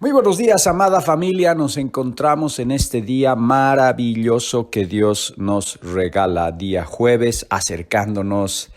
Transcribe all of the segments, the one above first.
Muy buenos días, amada familia. Nos encontramos en este día maravilloso que Dios nos regala, día jueves, acercándonos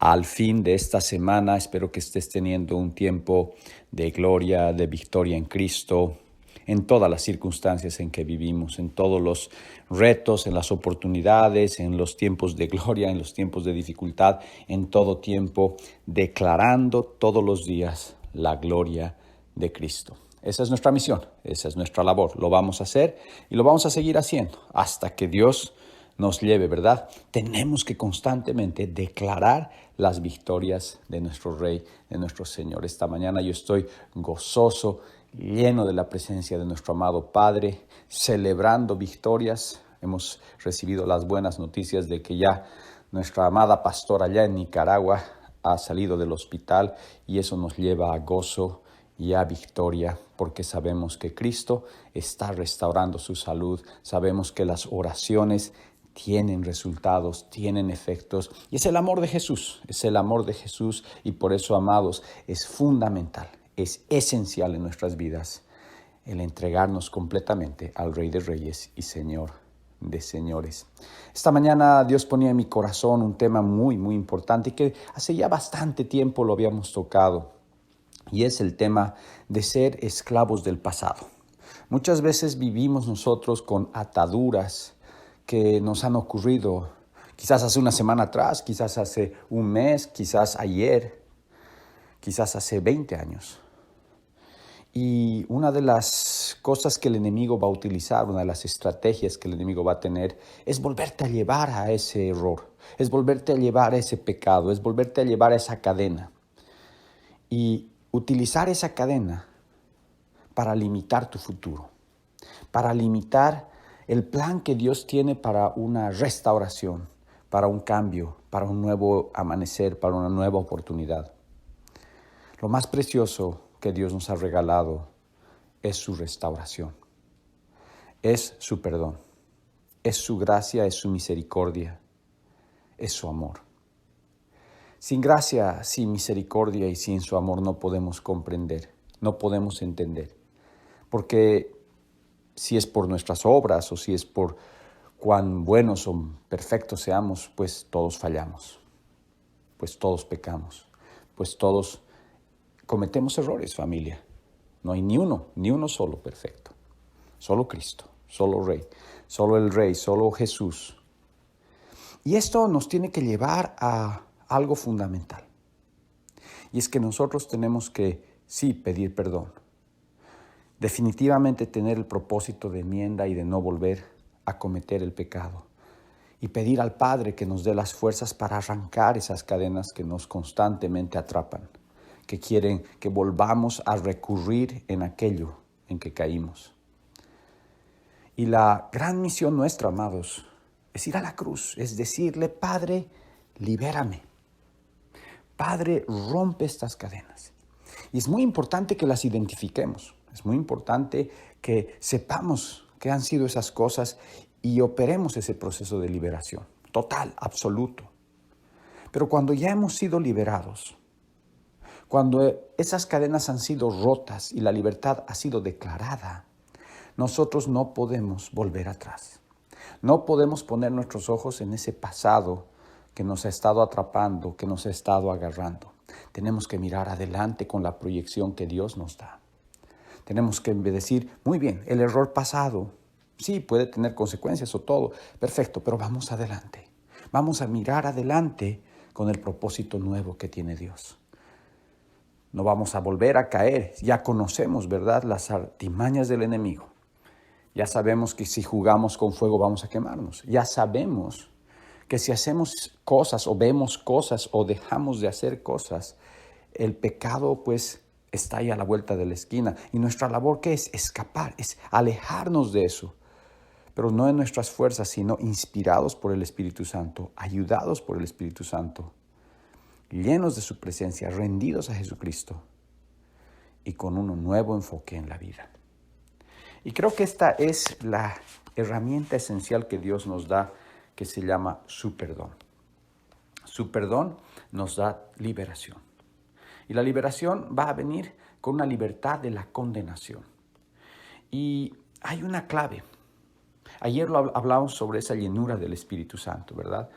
al fin de esta semana. Espero que estés teniendo un tiempo de gloria, de victoria en Cristo, en todas las circunstancias en que vivimos, en todos los retos, en las oportunidades, en los tiempos de gloria, en los tiempos de dificultad, en todo tiempo, declarando todos los días la gloria de Cristo. Esa es nuestra misión, esa es nuestra labor. Lo vamos a hacer y lo vamos a seguir haciendo hasta que Dios nos lleve, ¿verdad? Tenemos que constantemente declarar las victorias de nuestro Rey, de nuestro Señor. Esta mañana yo estoy gozoso, lleno de la presencia de nuestro amado Padre, celebrando victorias. Hemos recibido las buenas noticias de que ya nuestra amada pastora allá en Nicaragua ha salido del hospital y eso nos lleva a gozo y a victoria, porque sabemos que Cristo está restaurando su salud, sabemos que las oraciones tienen resultados, tienen efectos, y es el amor de Jesús, es el amor de Jesús, y por eso, amados, es fundamental, es esencial en nuestras vidas el entregarnos completamente al Rey de Reyes y Señor de señores. Esta mañana Dios ponía en mi corazón un tema muy importante y que hace ya bastante tiempo lo habíamos tocado. Y es el tema de ser esclavos del pasado. Muchas veces vivimos nosotros con ataduras que nos han ocurrido quizás hace una semana atrás, quizás hace un mes, quizás ayer, quizás hace 20 años. Y una de las cosas que el enemigo va a utilizar, una de las estrategias que el enemigo va a tener, es volverte a llevar a ese error, es volverte a llevar a ese pecado, es volverte a llevar a esa cadena. Y utilizar esa cadena para limitar tu futuro, para limitar el plan que Dios tiene para una restauración, para un cambio, para un nuevo amanecer, para una nueva oportunidad. Lo más precioso que Dios nos ha regalado es su restauración, es su perdón, es su gracia, es su misericordia, es su amor. Sin gracia, sin misericordia y sin su amor no podemos comprender, no podemos entender. Porque si es por nuestras obras o si es por cuán buenos o perfectos seamos, pues todos fallamos, pues todos pecamos, pues todos cometemos errores, familia. No hay ni uno solo perfecto. Solo Cristo, solo el Rey, solo Jesús. Y esto nos tiene que llevar a algo fundamental. Y es que nosotros tenemos que, sí, pedir perdón. Definitivamente tener el propósito de enmienda y de no volver a cometer el pecado. Y pedir al Padre que nos dé las fuerzas para arrancar esas cadenas que nos constantemente atrapan, que quieren que volvamos a recurrir en aquello en que caímos. Y la gran misión nuestra, amados, es ir a la cruz, es decirle, Padre, libérame. Padre, rompe estas cadenas. Y es muy importante que las identifiquemos. Es muy importante que sepamos qué han sido esas cosas y operemos ese proceso de liberación. Total, absoluto. Pero cuando ya hemos sido liberados, cuando esas cadenas han sido rotas y la libertad ha sido declarada, nosotros no podemos volver atrás. No podemos poner nuestros ojos en ese pasado que nos ha estado atrapando, que nos ha estado agarrando. Tenemos que mirar adelante con la proyección que Dios nos da. Tenemos que decir, muy bien, el error pasado, sí, puede tener consecuencias o todo, perfecto, pero vamos adelante. Vamos a mirar adelante con el propósito nuevo que tiene Dios. No vamos a volver a caer, ya conocemos, ¿verdad?, las artimañas del enemigo. Ya sabemos que si jugamos con fuego vamos a quemarnos. Ya sabemos que si hacemos cosas o vemos cosas o dejamos de hacer cosas, el pecado pues está ahí a la vuelta de la esquina. Y nuestra labor, ¿qué es? Escapar, es alejarnos de eso. Pero no en nuestras fuerzas, sino inspirados por el Espíritu Santo, ayudados por el Espíritu Santo, llenos de su presencia, rendidos a Jesucristo y con un nuevo enfoque en la vida. Y creo que esta es la herramienta esencial que Dios nos da, que se llama su perdón. Su perdón nos da liberación. Y la liberación va a venir con una libertad de la condenación. Y hay una clave. Ayer hablamos sobre esa llenura del Espíritu Santo, ¿verdad?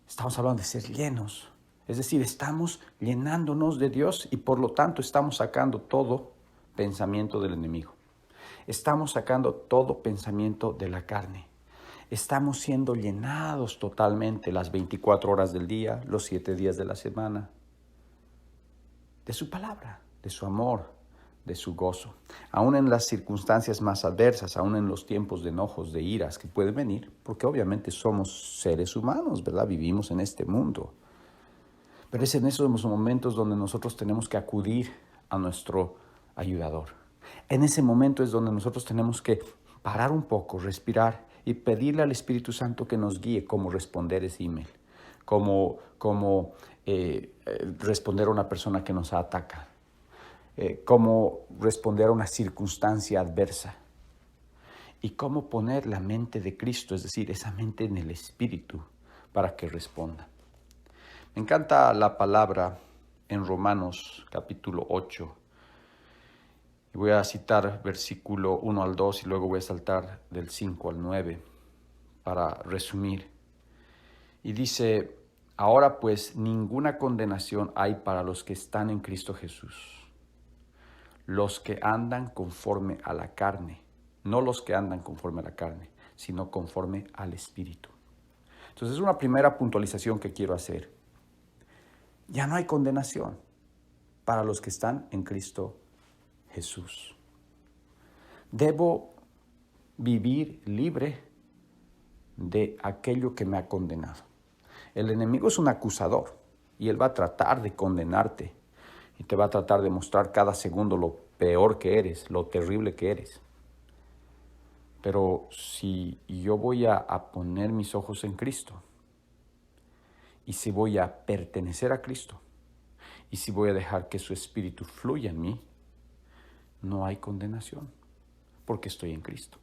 Estamos hablando de ser llenos. Es decir, estamos llenándonos de Dios y por lo tanto estamos sacando todo pensamiento del enemigo. Estamos sacando todo pensamiento de la carne. Estamos siendo llenados totalmente las 24 horas del día, los 7 días de la semana, de su palabra, de su amor, de su gozo. Aún en las circunstancias más adversas, aún en los tiempos de enojos, de iras que pueden venir, porque obviamente somos seres humanos, ¿verdad? Vivimos en este mundo. Pero es en esos momentos donde nosotros tenemos que acudir a nuestro ayudador. En ese momento es donde nosotros tenemos que parar un poco, respirar y pedirle al Espíritu Santo que nos guíe cómo responder ese email, cómo responder a una persona que nos ataca, cómo responder a una circunstancia adversa y cómo poner la mente de Cristo, es decir, esa mente en el Espíritu para que responda. Me encanta la palabra en Romanos capítulo 8. Y voy a citar versículo 1 al 2 y luego voy a saltar del 5 al 9 para resumir. Y dice, ahora pues ninguna condenación hay para los que están en Cristo Jesús. Los que andan conforme a la carne, no los que andan conforme a la carne, sino conforme al Espíritu. Entonces es una primera puntualización que quiero hacer. Ya no hay condenación para los que están en Cristo Jesús. Debo vivir libre de aquello que me ha condenado. El enemigo es un acusador y él va a tratar de condenarte y te va a tratar de mostrar cada segundo lo peor que eres, lo terrible que eres. Pero si yo voy a poner mis ojos en Cristo, y si voy a pertenecer a Cristo, y si voy a dejar que su Espíritu fluya en mí, no hay condenación, porque estoy en Cristo.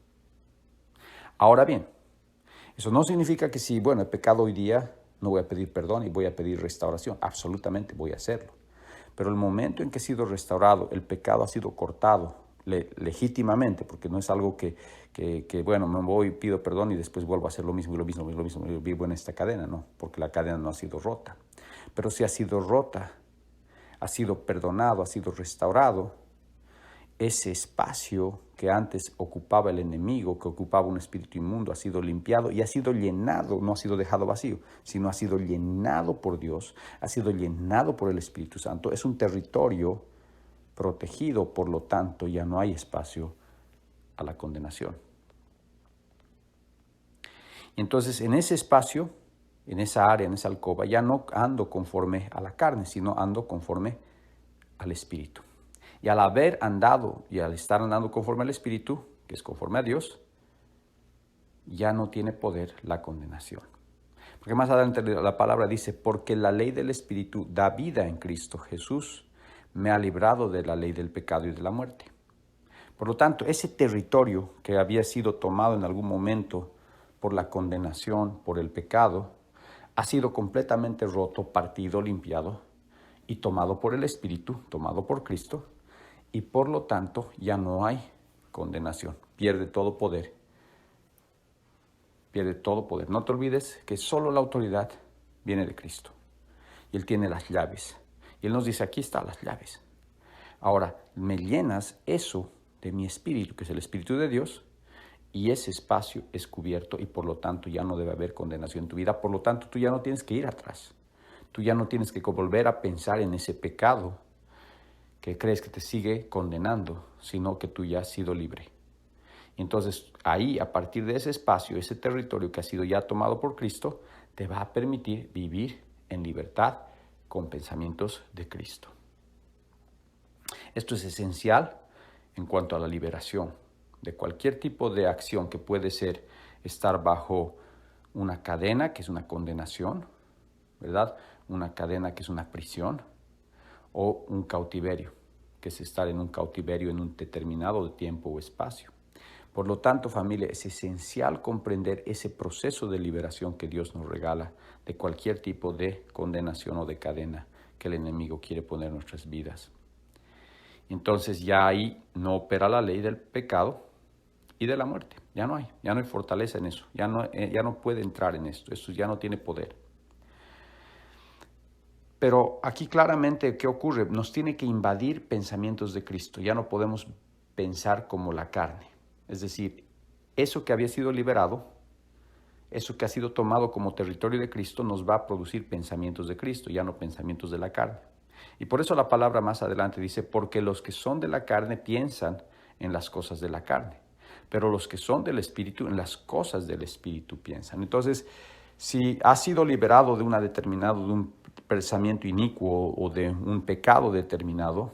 Ahora bien, eso no significa que si, he pecado hoy día, no voy a pedir perdón y voy a pedir restauración. Absolutamente voy a hacerlo. Pero el momento en que he sido restaurado, el pecado ha sido cortado legítimamente, porque no es algo que me voy, pido perdón y después vuelvo a hacer lo mismo, vivo en esta cadena, no, porque la cadena no ha sido rota. Pero si ha sido rota, ha sido perdonado, ha sido restaurado, ese espacio que antes ocupaba el enemigo, que ocupaba un espíritu inmundo, ha sido limpiado y ha sido llenado, no ha sido dejado vacío, sino ha sido llenado por Dios, ha sido llenado por el Espíritu Santo. Es un territorio protegido, por lo tanto, ya no hay espacio a la condenación. Y entonces, en ese espacio, en esa área, en esa alcoba, ya no ando conforme a la carne, sino ando conforme al Espíritu. Y al haber andado y al estar andando conforme al Espíritu, que es conforme a Dios, ya no tiene poder la condenación. Porque más adelante la palabra dice, porque la ley del Espíritu da vida en Cristo Jesús, me ha librado de la ley del pecado y de la muerte. Por lo tanto, ese territorio que había sido tomado en algún momento por la condenación, por el pecado, ha sido completamente roto, partido, limpiado y tomado por el Espíritu, tomado por Cristo, y por lo tanto ya no hay condenación. Pierde todo poder. Pierde todo poder. No te olvides que solo la autoridad viene de Cristo. Y Él tiene las llaves. Y Él nos dice, aquí están las llaves. Ahora, me llenas eso de mi espíritu, que es el Espíritu de Dios, y ese espacio es cubierto y por lo tanto ya no debe haber condenación en tu vida. Por lo tanto, tú ya no tienes que ir atrás. Tú ya no tienes que volver a pensar en ese pecado que crees que te sigue condenando, sino que tú ya has sido libre. Y entonces ahí, a partir de ese espacio, ese territorio que ha sido ya tomado por Cristo, te va a permitir vivir en libertad con pensamientos de Cristo. Esto es esencial en cuanto a la liberación de cualquier tipo de acción que puede ser estar bajo una cadena, que es una condenación, ¿verdad? Una cadena que es una prisión, o un cautiverio, que es estar en un cautiverio en un determinado tiempo o espacio. Por lo tanto, familia, es esencial comprender ese proceso de liberación que Dios nos regala de cualquier tipo de condenación o de cadena que el enemigo quiere poner en nuestras vidas. Entonces ya ahí no opera la ley del pecado y de la muerte. Ya no hay fortaleza en eso. Ya no puede entrar en esto. Esto ya no tiene poder. Pero aquí claramente, ¿qué ocurre? Nos tiene que invadir pensamientos de Cristo. Ya no podemos pensar como la carne. Es decir, eso que había sido liberado, eso que ha sido tomado como territorio de Cristo, nos va a producir pensamientos de Cristo, ya no pensamientos de la carne. Y por eso la palabra más adelante dice, porque los que son de la carne piensan en las cosas de la carne, pero los que son del Espíritu, en las cosas del Espíritu piensan. Entonces, si has sido liberado de de un pensamiento inicuo o de un pecado determinado,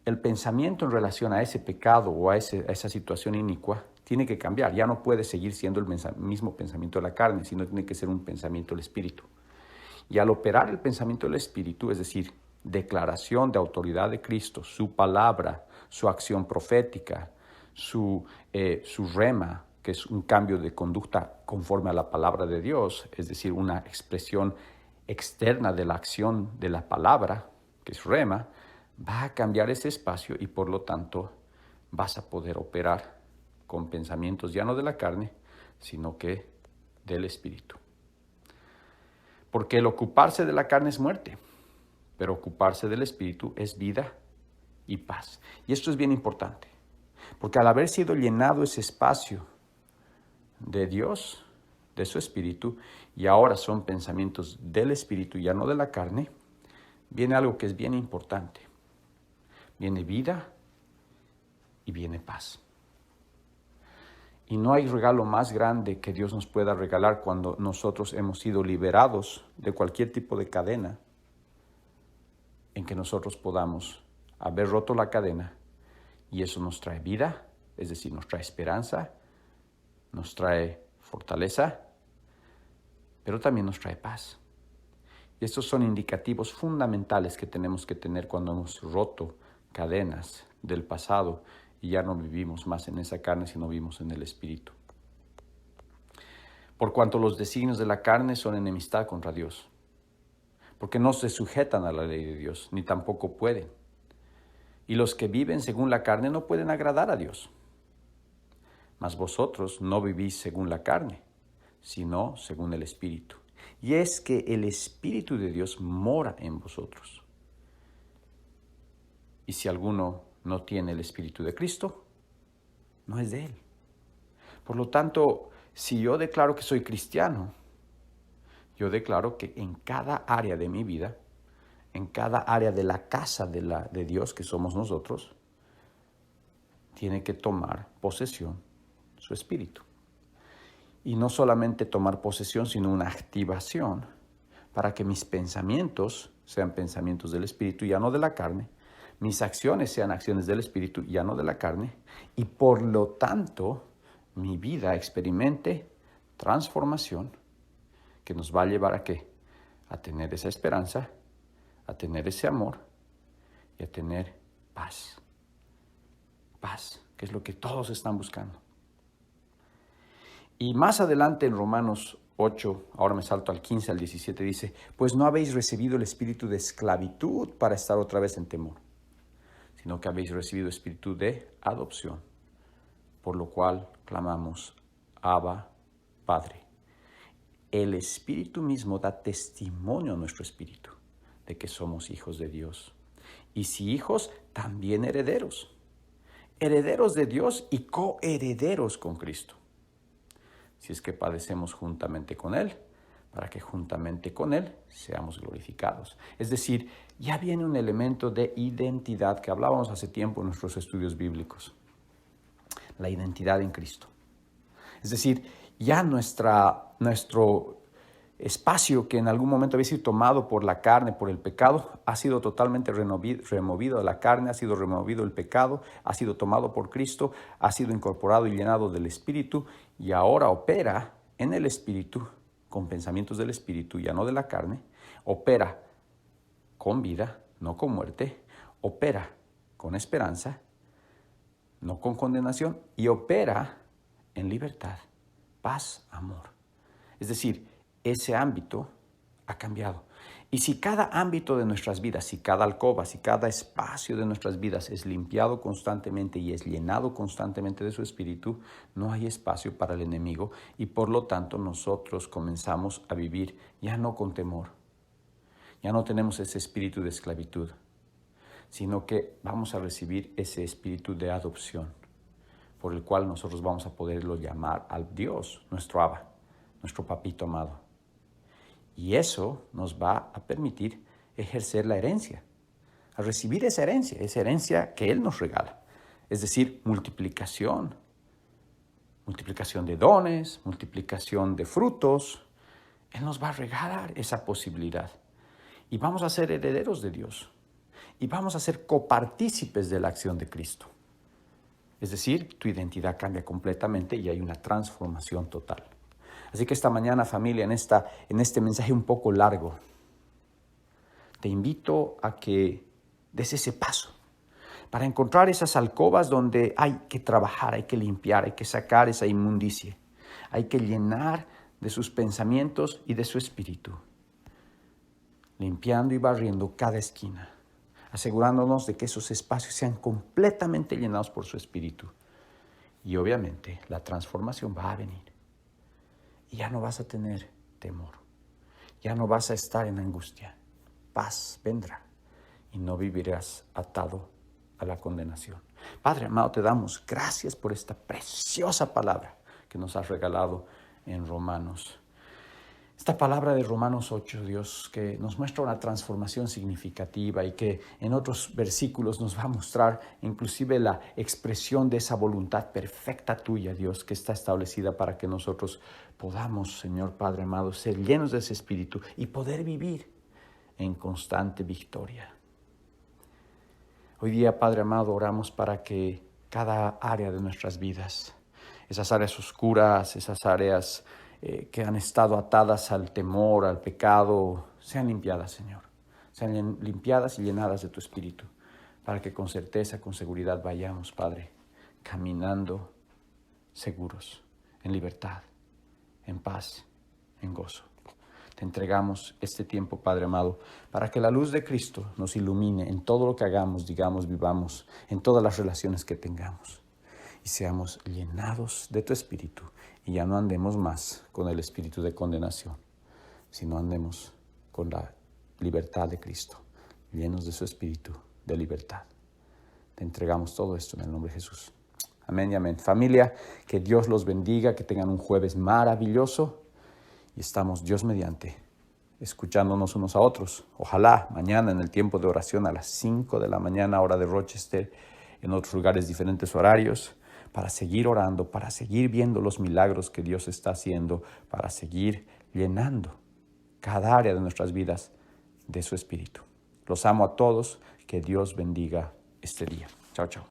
el pensamiento en relación a ese pecado o a esa situación inicua tiene que cambiar. Ya no puede seguir siendo el mismo pensamiento de la carne, sino tiene que ser un pensamiento del Espíritu. Y al operar el pensamiento del Espíritu, es decir, declaración de autoridad de Cristo, su palabra, su acción profética, su rema, que es un cambio de conducta conforme a la palabra de Dios, es decir, una expresión externa de la acción de la palabra, que es rema, va a cambiar ese espacio y por lo tanto vas a poder operar con pensamientos ya no de la carne, sino que del Espíritu. Porque el ocuparse de la carne es muerte, pero ocuparse del Espíritu es vida y paz. Y esto es bien importante, porque al haber sido llenado ese espacio de Dios, de su Espíritu, y ahora son pensamientos del Espíritu, ya no de la carne, viene algo que es bien importante. Viene vida y viene paz. Y no hay regalo más grande que Dios nos pueda regalar cuando nosotros hemos sido liberados de cualquier tipo de cadena, en que nosotros podamos haber roto la cadena y eso nos trae vida, es decir, nos trae esperanza, nos trae fortaleza, pero también nos trae paz. Y estos son indicativos fundamentales que tenemos que tener cuando hemos roto cadenas del pasado y ya no vivimos más en esa carne, sino vivimos en el Espíritu. Por cuanto los designios de la carne son enemistad contra Dios, porque no se sujetan a la ley de Dios, ni tampoco pueden. Y los que viven según la carne no pueden agradar a Dios. Mas vosotros no vivís según la carne, sino según el Espíritu. Y es que el Espíritu de Dios mora en vosotros. Y si alguno no tiene el Espíritu de Cristo, no es de Él. Por lo tanto, si yo declaro que soy cristiano, yo declaro que en cada área de mi vida, en cada área de la casa de Dios que somos nosotros, tiene que tomar posesión su Espíritu. Y no solamente tomar posesión, sino una activación para que mis pensamientos sean pensamientos del Espíritu, ya no de la carne, mis acciones sean acciones del Espíritu, ya no de la carne, y por lo tanto mi vida experimente transformación que nos va a llevar ¿a qué? A tener esa esperanza, a tener ese amor y a tener paz. Paz, que es lo que todos están buscando. Y más adelante en Romanos 8, ahora me salto al 15, al 17, dice, pues no habéis recibido el espíritu de esclavitud para estar otra vez en temor, sino que habéis recibido espíritu de adopción, por lo cual clamamos, Abba, Padre. El Espíritu mismo da testimonio a nuestro espíritu de que somos hijos de Dios. Y si hijos, también herederos. Herederos de Dios y coherederos con Cristo. Si es que padecemos juntamente con Él, para que juntamente con Él seamos glorificados. Es decir, ya viene un elemento de identidad que hablábamos hace tiempo en nuestros estudios bíblicos. La identidad en Cristo. Es decir, ya nuestro espacio que en algún momento había sido tomado por la carne, por el pecado, ha sido totalmente removido de la carne, ha sido removido el pecado, ha sido tomado por Cristo, ha sido incorporado y llenado del Espíritu y ahora opera en el Espíritu, con pensamientos del Espíritu, ya no de la carne, opera con vida, no con muerte, opera con esperanza, no con condenación, y opera en libertad, paz, amor. Es decir, ese ámbito ha cambiado. Y si cada ámbito de nuestras vidas, si cada alcoba, si cada espacio de nuestras vidas es limpiado constantemente y es llenado constantemente de su espíritu, no hay espacio para el enemigo y por lo tanto nosotros comenzamos a vivir ya no con temor, ya no tenemos ese espíritu de esclavitud, sino que vamos a recibir ese espíritu de adopción, por el cual nosotros vamos a poderlo llamar al Dios, nuestro Abba, nuestro papito amado. Y eso nos va a permitir ejercer la herencia, a recibir esa herencia que Él nos regala. Es decir, multiplicación de dones, multiplicación de frutos. Él nos va a regalar esa posibilidad. Y vamos a ser herederos de Dios. Y vamos a ser copartícipes de la acción de Cristo. Es decir, tu identidad cambia completamente y hay una transformación total. Así que esta mañana, familia, en este mensaje un poco largo, te invito a que des ese paso para encontrar esas alcobas donde hay que trabajar, hay que limpiar, hay que sacar esa inmundicia, hay que llenar de sus pensamientos y de su espíritu, limpiando y barriendo cada esquina, asegurándonos de que esos espacios sean completamente llenados por su espíritu. Y obviamente la transformación va a venir. Y ya no vas a tener temor, ya no vas a estar en angustia. Paz vendrá y no vivirás atado a la condenación. Padre amado, te damos gracias por esta preciosa palabra que nos has regalado en Romanos. Esta palabra de Romanos 8, Dios, que nos muestra una transformación significativa y que en otros versículos nos va a mostrar inclusive la expresión de esa voluntad perfecta tuya, Dios, que está establecida para que nosotros podamos, Señor Padre amado, ser llenos de ese espíritu y poder vivir en constante victoria. Hoy día, Padre amado, oramos para que cada área de nuestras vidas, esas áreas oscuras, esas áreas que han estado atadas al temor, al pecado, sean limpiadas, Señor. Sean limpiadas y llenadas de tu espíritu, para que con certeza, con seguridad vayamos, Padre, caminando seguros, en libertad, en paz, en gozo. Te entregamos este tiempo, Padre amado, para que la luz de Cristo nos ilumine en todo lo que hagamos, digamos, vivamos, en todas las relaciones que tengamos. Y seamos llenados de tu espíritu y ya no andemos más con el espíritu de condenación, sino andemos con la libertad de Cristo, llenos de su espíritu de libertad. Te entregamos todo esto en el nombre de Jesús. Amén y amén. Familia, que Dios los bendiga, que tengan un jueves maravilloso y estamos, Dios mediante, escuchándonos unos a otros. Ojalá mañana en el tiempo de oración a las 5 de la mañana, hora de Rochester, en otros lugares diferentes horarios, para seguir orando, para seguir viendo los milagros que Dios está haciendo, para seguir llenando cada área de nuestras vidas de su espíritu. Los amo a todos, que Dios bendiga este día. Chao, chao.